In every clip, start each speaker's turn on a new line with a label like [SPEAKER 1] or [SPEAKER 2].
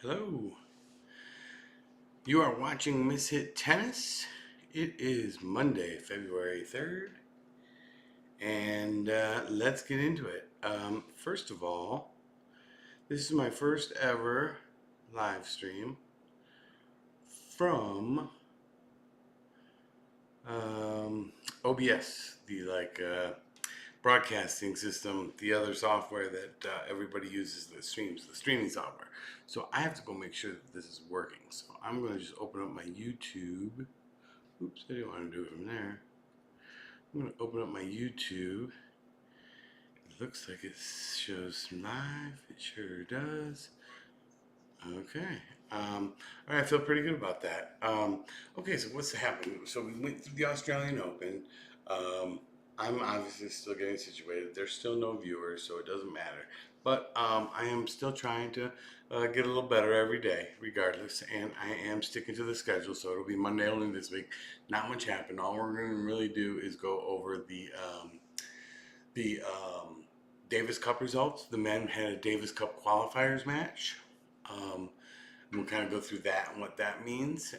[SPEAKER 1] Hello. You are watching Miss Hit Tennis. It is Monday, February 3rd, and let's get into it. First of all, this is my first ever live stream from OBS, the broadcasting system, the other software that everybody uses that streams, the streaming software. So I have to go make sure that this is working. So I'm going to just open up my YouTube. Oops, I didn't want to do it from there. I'm going to open up my YouTube. It looks like it shows live. It sure does. Okay. All right, I feel pretty good about that. Okay, so what's happening? So we went through the Australian Open. Um, I'm obviously still getting situated. There's still no viewers, so it doesn't matter. But I am still trying to get a little better every day, regardless. And I am sticking to the schedule, so it'll be Monday only this week. Not much happened. All we're going to really do is go over the Davis Cup results. The men had a Davis Cup qualifiers match. Um, We'll kind of go through that and what that means.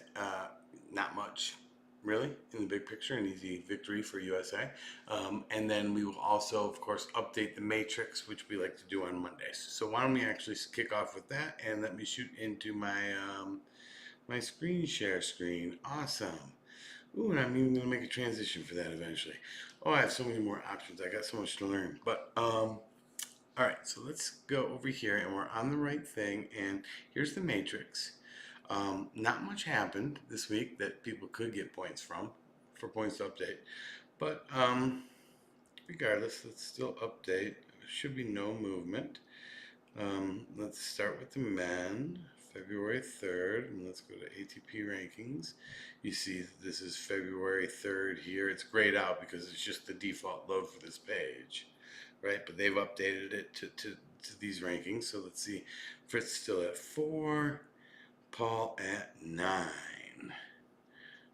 [SPEAKER 1] Not much, really, in the big picture, an easy victory for USA. And then we will also, of course, update the matrix, which we like to do on Mondays. So why don't we actually kick off with that and let me shoot into my screen share screen. Awesome. Ooh, and I'm even going to make a transition for that eventually. Oh, I have so many more options. I got so much to learn. But all right, so let's go over here and we're on the right thing, and here's the matrix. Not much happened this week that people could get points from for points to update, but regardless, let's still update. There should be no movement. Let's start with the men, February 3rd, and let's go to ATP rankings. You see this is February 3rd here. It's grayed out because it's just the default load for this page, right? But they've updated it to these rankings. So let's see. Fritz still at 4, Paul at 9.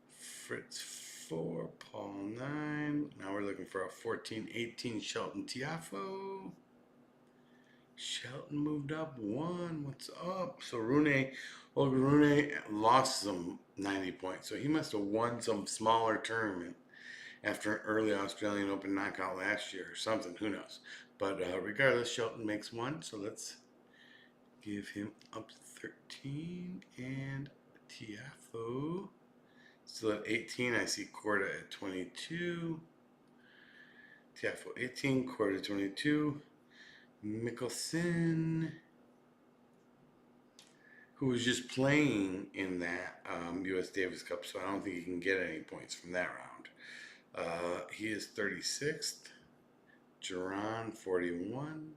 [SPEAKER 1] Fritz 4, Paul 9. Now we're looking for a 14-18 Shelton Tiafo. Shelton moved up 1. What's up? So Olga Rune lost some 90 points. So he must have won some smaller tournament after an early Australian Open knockout last year or something. Who knows? But regardless, Shelton makes 1. So let's give him up to 13. And Tiafo still at 18. I see Corda at 22. Tiafo 18, Corda 22. Mickelson, who was just playing in that U.S. Davis Cup, so I don't think he can get any points from that round. He is 36th. Duran 41.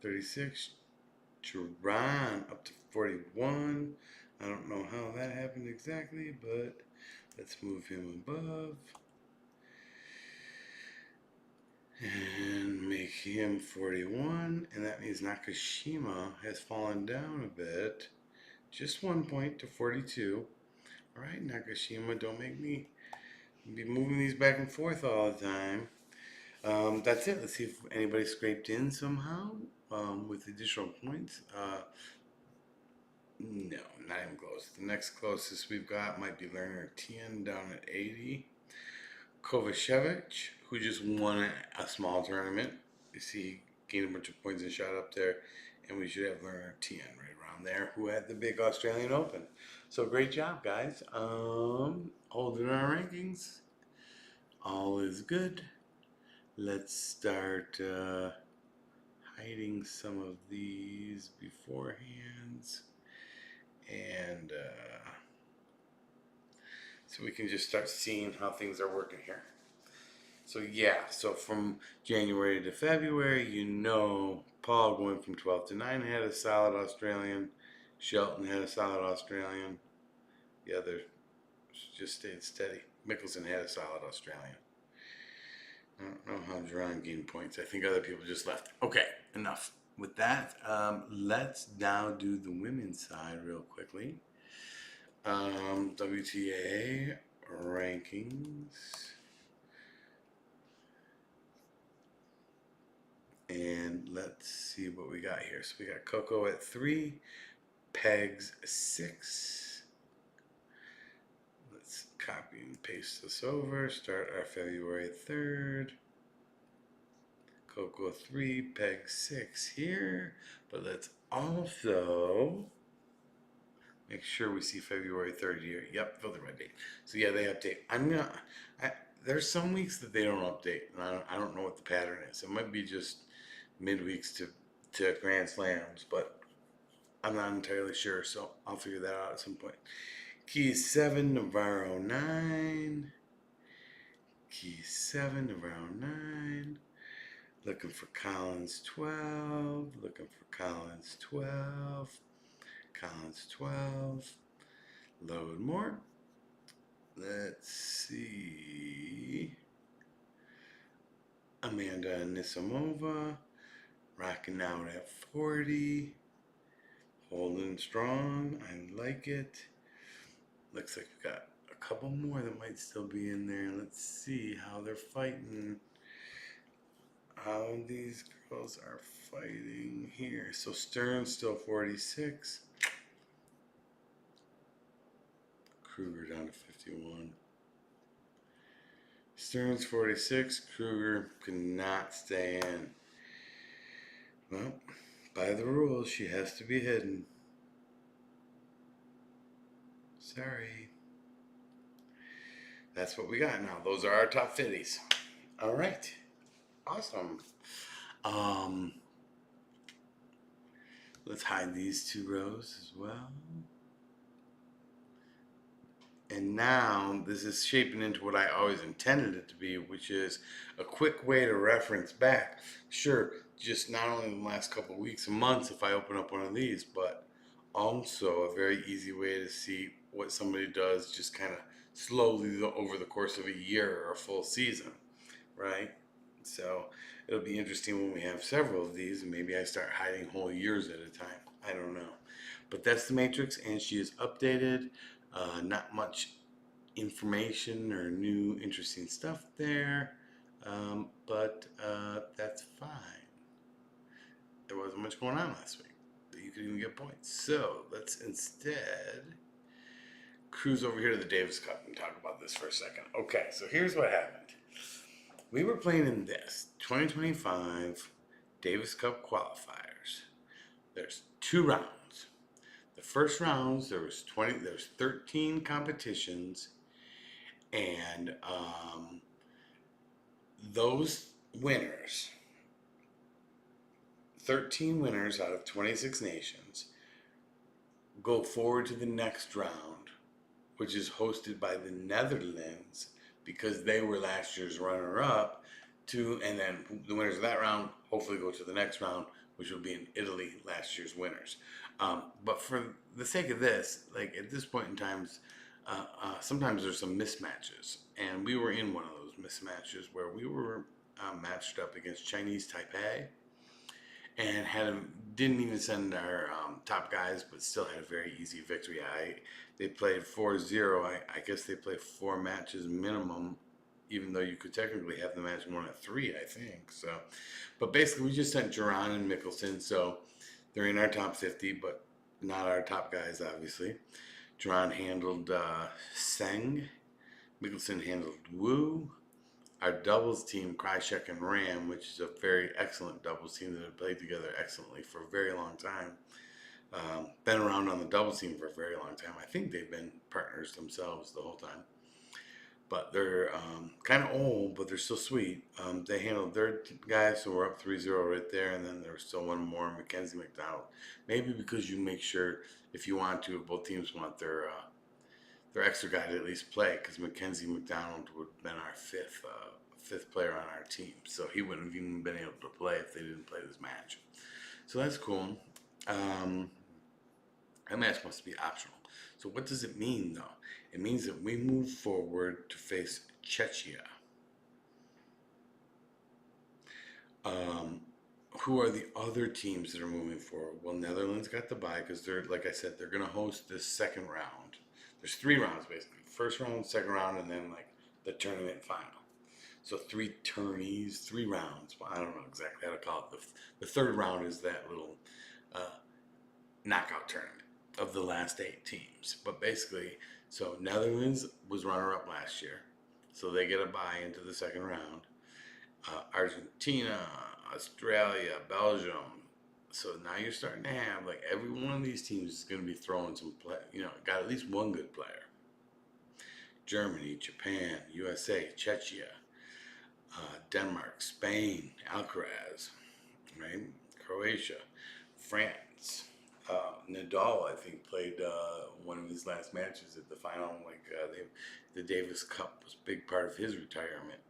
[SPEAKER 1] 36. Duran up to 41. I don't know how that happened exactly, but let's move him above. And make him 41, and that means Nakashima has fallen down a bit. Just 1 point to 42. All right, Nakashima, don't make me be moving these back and forth all the time. That's it. Let's see if anybody scraped in somehow with additional points. No, not even close. The next closest we've got might be Lerner Tien down at 80. Kovacevic, who just won a small tournament. You see, he gained a bunch of points and shot up there. And we should have Lerner Tien right around there, who had the big Australian Open. So great job, guys. Holding our rankings. All is good. Let's start hiding some of these beforehand. And so we can just start seeing how things are working here. So yeah, so from January to February, you know, Paul going from 12 to 9 had a solid Australian. Shelton had a solid Australian. The other just stayed steady. Mickelson had a solid Australian. I don't know how Duran gained points. I think other people just left. Okay, enough with that. Let's now do the women's side real quickly. WTA rankings. And let's see what we got here. So we got Coco at 3, pegs 6. Let's copy and paste this over. Start our February 3rd. Cocoa 3, peg 6 here. But let's also make sure we see February 3rd here. Yep, filter by date. So yeah, they update. There's some weeks that they don't update, and I don't know what the pattern is. It might be just midweeks to Grand Slams, but I'm not entirely sure, so I'll figure that out at some point. Key 7, Navarro 9. Key 7, Navarro 9. Looking for Collins 12. Looking for Collins 12. Collins 12. Load more. Let's see. Amanda Nisimova. Rocking out at 40. Holding strong. I like it. Looks like we got a couple more that might still be in there. Let's see how they're fighting. How these girls are fighting here. So Stern's still 46. Kruger down to 51. Stern's 46. Kruger cannot stay in. Well, by the rules, she has to be hidden. Sorry. That's what we got now. Those are our top 50s. All right. Awesome. Let's hide these 2 rows as well. And now this is shaping into what I always intended it to be, which is a quick way to reference back. Sure, just not only in the last couple of weeks and months if I open up one of these, but also a very easy way to see what somebody does just kind of slowly over the course of a year or a full season, right? So it'll be interesting when we have several of these, and maybe I start hiding whole years at a time. I don't know. But that's the matrix, and she is updated. Not much information or new interesting stuff there, but that's fine. There wasn't much going on last week that you could even get points. So let's instead cruise over here to the Davis Cup and talk about this for a second. Okay, so here's what happened. We were playing in this 2025 Davis Cup qualifiers. There's 2 rounds. The first rounds, there's 13 competitions, and those winners, 13 winners out of 26 nations, go forward to the next round, which is hosted by the Netherlands because they were last year's runner-up, and then the winners of that round hopefully go to the next round, which will be in Italy, last year's winners. But for the sake of this, like at this point in time, sometimes there's some mismatches, and we were in one of those mismatches where we were matched up against Chinese Taipei, and didn't even send our top guys, but still had a very easy victory. They played 4-0. I guess they played 4 matches minimum, even though you could technically have the match won at 3, I think. So, but basically, we just sent Duran and Mickelson, so they're in our top 50, but not our top guys, obviously. Duran handled Seng. Mickelson handled Wu. Our doubles team, Krychek and Ram, which is a very excellent doubles team that have played together excellently for a very long time. Been around on the doubles team for a very long time. I think they've been partners themselves the whole time. But they're kind of old, but they're still sweet. They handled their guys, so we're up 3-0 right there. And then there's still one more, Mackenzie McDonald. Maybe because you make sure, if you want to, if both teams want their extra guy to at least play, because Mackenzie McDonald would have been our fifth player on our team. So he wouldn't have even been able to play if they didn't play this match. So that's cool. That match must be optional. So what does it mean, though? It means that we move forward to face Czechia. Who are the other teams that are moving forward? Well, Netherlands got the bye because they're, like I said, they're going to host this second round. There's 3 rounds, basically. First round, second round, and then, like, the tournament final. So 3 tourneys, 3 rounds. Well, I don't know exactly how to call it. The third round is that little knockout tournament. of the last 8 teams. But basically, so Netherlands was runner-up last year, so they get a bye into the second round. Argentina, Australia, Belgium. So now you're starting to have like every one of these teams is going to be throwing some play. Got at least one good player. Germany, Japan, USA, Czechia, Denmark, Spain, Alcaraz, right? Croatia, France. Nadal, I think, played one of his last matches at the final. The Davis Cup was a big part of his retirement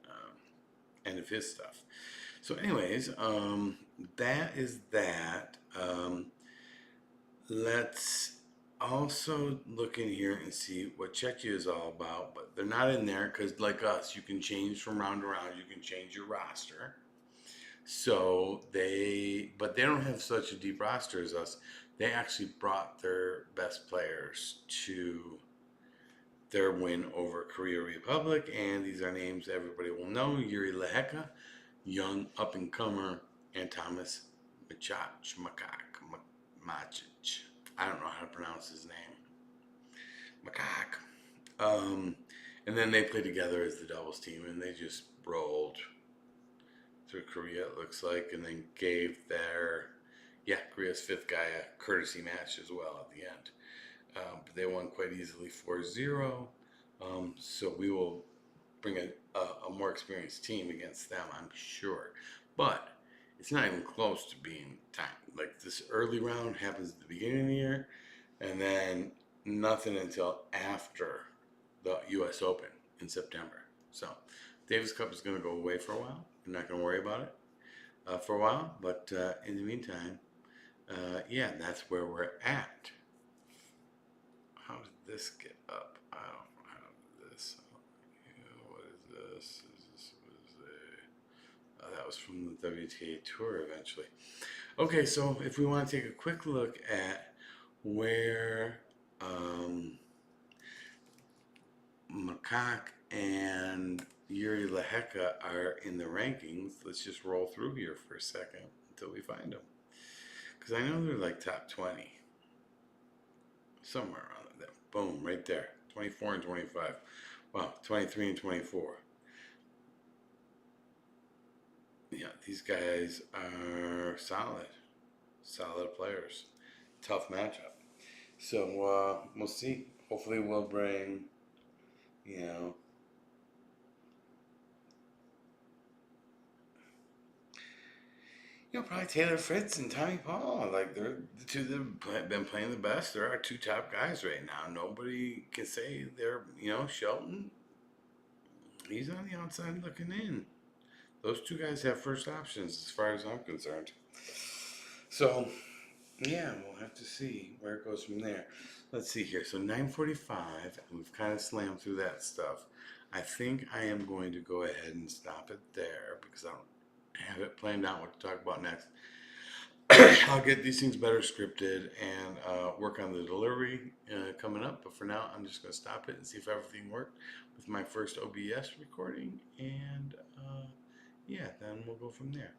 [SPEAKER 1] and of his stuff. So, anyways, that is that. Let's also look in here and see what Czechia is all about. But they're not in there because, like us, you can change from round to round. You can change your roster. But they don't have such a deep roster as us. They actually brought their best players to their win over Korea Republic, and these are names everybody will know: Yuri Lehecka, young up and comer, and Thomas Macic. I don't know how to pronounce his name. Makak. And then they played together as the doubles team, and they just rolled through Korea, it looks like, and then gave Korea's fifth guy a courtesy match as well at the end. But they won quite easily 4-0. So we will bring a more experienced team against them, I'm sure. But it's not even close to being time. Like, this early round happens at the beginning of the year, and then nothing until after the U.S. Open in September. So Davis Cup is going to go away for a while. I'm not going to worry about it for a while. But in the meantime, that's where we're at. How did this get up? I don't have this. What is this? That was from the WTA Tour eventually. Okay, so if we want to take a quick look at where Makak and Yuri Lehecka are in the rankings, let's just roll through here for a second until we find them. Because I know they're like top 20. Somewhere around there. Boom, right there. 24 and 25. Wow, 23 and 24. Yeah, these guys are solid. Solid players. Tough matchup. So we'll see. Hopefully we'll bring, probably Taylor Fritz and Tommy Paul. Like, they're the two that have been playing the best. They're our two top guys right now. Nobody can say they're, Shelton. He's on the outside looking in. Those two guys have first options as far as I'm concerned. So, we'll have to see where it goes from there. Let's see here. So 9:45, and we've kind of slammed through that stuff. I think I am going to go ahead and stop it there because I don't have it planned out what to talk about next. I'll get these things better scripted and work on the delivery coming up. But for now, I'm just going to stop it and see if everything worked with my first OBS recording. And then we'll go from there.